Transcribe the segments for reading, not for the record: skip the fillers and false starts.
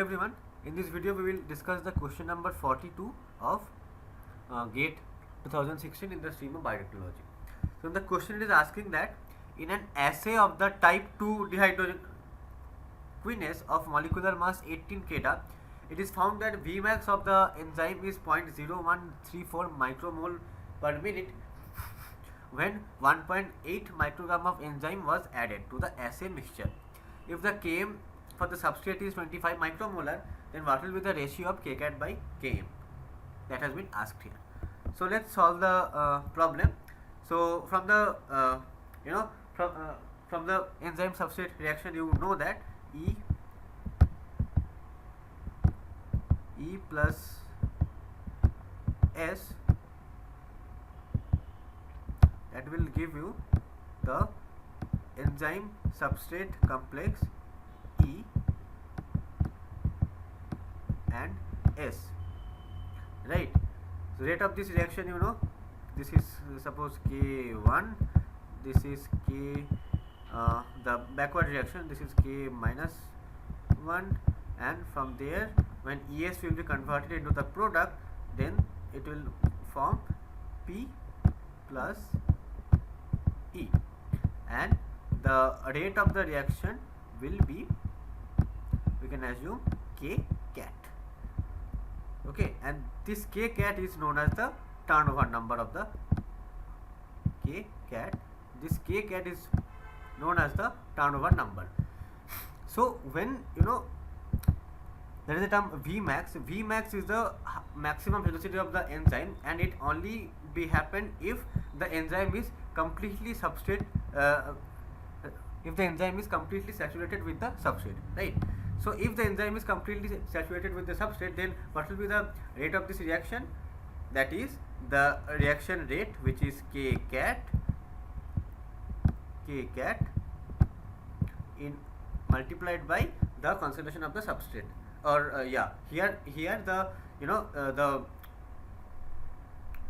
everyone, in this video we will discuss the question number 42 of GATE 2016 in the stream of Biotechnology. So the question is asking that in an assay of the type 2 dehydrogenase of molecular mass 18 kDa, it is found that Vmax of the enzyme is 0.0134 micromole per minute when 1.8 microgram of enzyme was added to the assay mixture. If the Km for the substrate is 25 micromolar, then what will be the ratio of Kcat by Km? That has been asked here. So let's solve the problem. So from the from the enzyme substrate reaction, you know that E plus S, that will give you the enzyme substrate complex E and S, right? So rate of this reaction, you know, this is suppose K1, this is K, the backward reaction, this is K minus 1, and from there when ES will be converted into the product, then it will form P plus E, and the rate of the reaction will be, we can assume, K cat. Okay, and this K cat is known as the turnover number of the K cat. This K cat is known as the turnover number. So when you know, there is a term Vmax. Vmax is the maximum velocity of the enzyme, and it only be happen if the enzyme is completely substrate. If the enzyme is completely saturated with the substrate, right? So if the enzyme is completely saturated with the substrate, then what will be the rate of this reaction? That is the reaction rate, which is K cat in multiplied by the concentration of the substrate, or here the the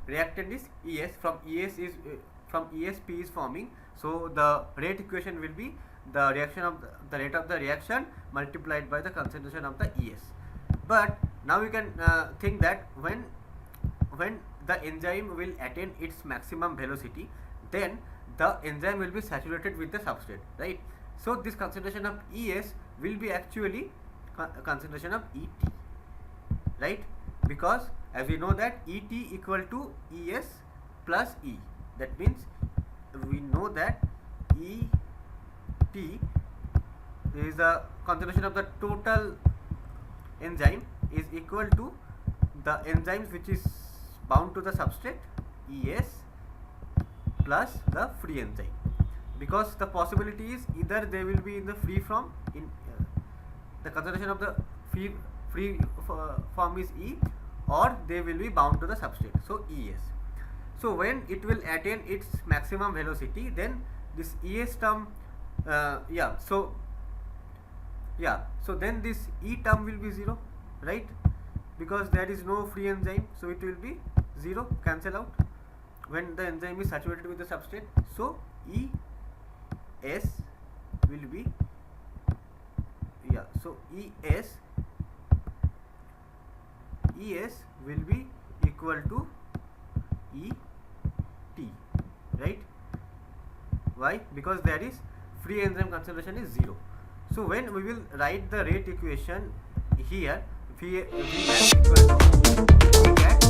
reactant is ES. From ES P is forming, so the rate equation will be the reaction of the rate of the reaction multiplied by the concentration of the ES. But now we can think that when the enzyme will attain its maximum velocity, then the enzyme will be saturated with the substrate, right? So this concentration of ES will be actually concentration of ET, right? Because as we know that ET equal to ES plus E, that means we know that ET is the concentration of the total enzyme is equal to the enzymes which is bound to the substrate ES plus the free enzyme, because the possibility is either they will be in the free form, in the concentration of the free form is E, or they will be bound to the substrate, so ES. So when it will attain its maximum velocity, then this ES term, so then this E term will be 0, right? Because there is no free enzyme, so it will be 0, cancel out when the enzyme is saturated with the substrate. So ES will be, so ES will be equal to ET, right? Why? Because there is free enzyme concentration is 0. So when we will write the rate equation here, Vmax equal to Vcat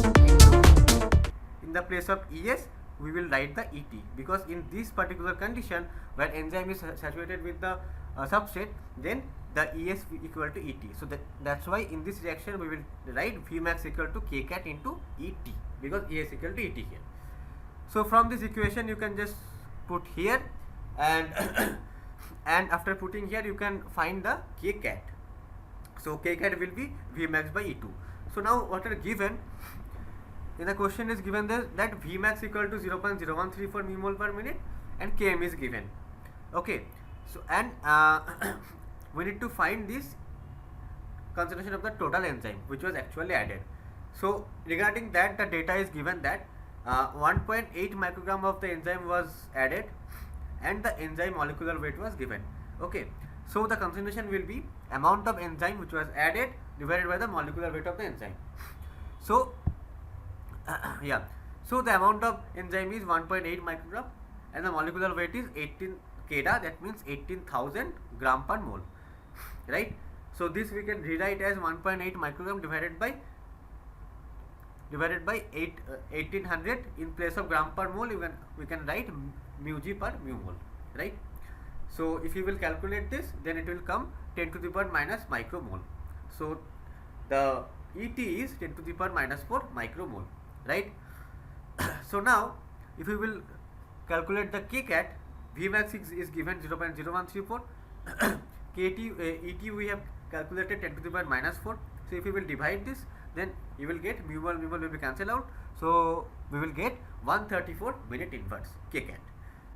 in the place of ES, we will write the ET, because in this particular condition where enzyme is saturated with the substrate, then the ES equal to ET. So that's why in this reaction we will write Vmax equal to Kcat into ET, because ES equal to ET here. So from this equation you can just put here, and and after putting here you can find the Kcat. So Kcat will be Vmax by E2. So now what are given in the question is given that Vmax equal to 0.0134 mmol per minute and Km is given. Okay, so and we need to find this concentration of the total enzyme which was actually added. So regarding that, the data is given that 1.8 microgram of the enzyme was added and the enzyme molecular weight was given. Okay, So the concentration will be amount of enzyme which was added divided by the molecular weight of the enzyme. So yeah, so the amount of enzyme is 1.8 microgram and the molecular weight is 18 kDa, that means 18,000 gram per mole, right? So this we can rewrite as 1.8 microgram divided by 1800. In place of gram per mole we can write mu g per mu mole, right? So if you will calculate this, then it will come 10 to the power minus micromole. So the ET is 10 to the power minus 4 micromole, right? So now if we will calculate the kcat, Vmax is given 0.0134, ET we have calculated 10 to the power minus 4. So if you will divide this, then you will get mu mole will be cancelled out. So we will get 134 minute inverse kcat,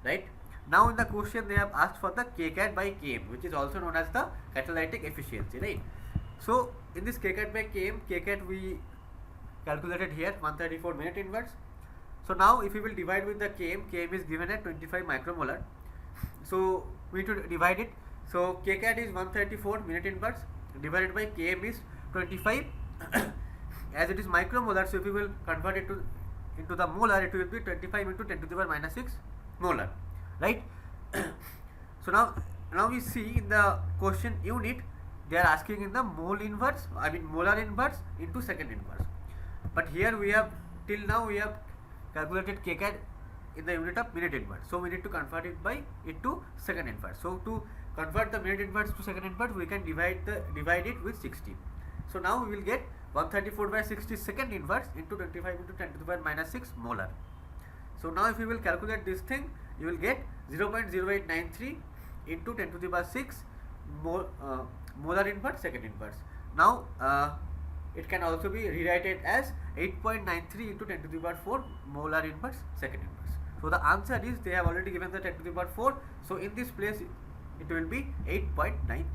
right? Now in the question they have asked for the kcat by km, which is also known as the catalytic efficiency, right? So in this kcat by km, kcat we calculated here 134 minute inverse. So now if we will divide with the km is given at 25 micromolar. So we need to divide it. So kcat is 134 minute inverse divided by km is 25. As it is micromolar, so if we will convert it into the molar, it will be 25 into 10 to the power minus 6 molar, right? So now we see in the question unit they are asking in the molar inverse into second inverse. But here we have till now we have calculated kcat in the unit of minute inverse. So we need to convert it to second inverse. So to convert the minute inverse to second inverse, we can divide it with 60. So now we will get 134 by 60 second inverse into 25 into 10 to the power minus 6 molar. So now if you will calculate this thing, you will get 0.0893 into 10 to the power 6 molar inverse second inverse. Now it can also be rewritten as 8.93 into 10 to the power 4 molar inverse second inverse. So the answer is they have already given the 10 to the power 4. So in this place it will be 8.93.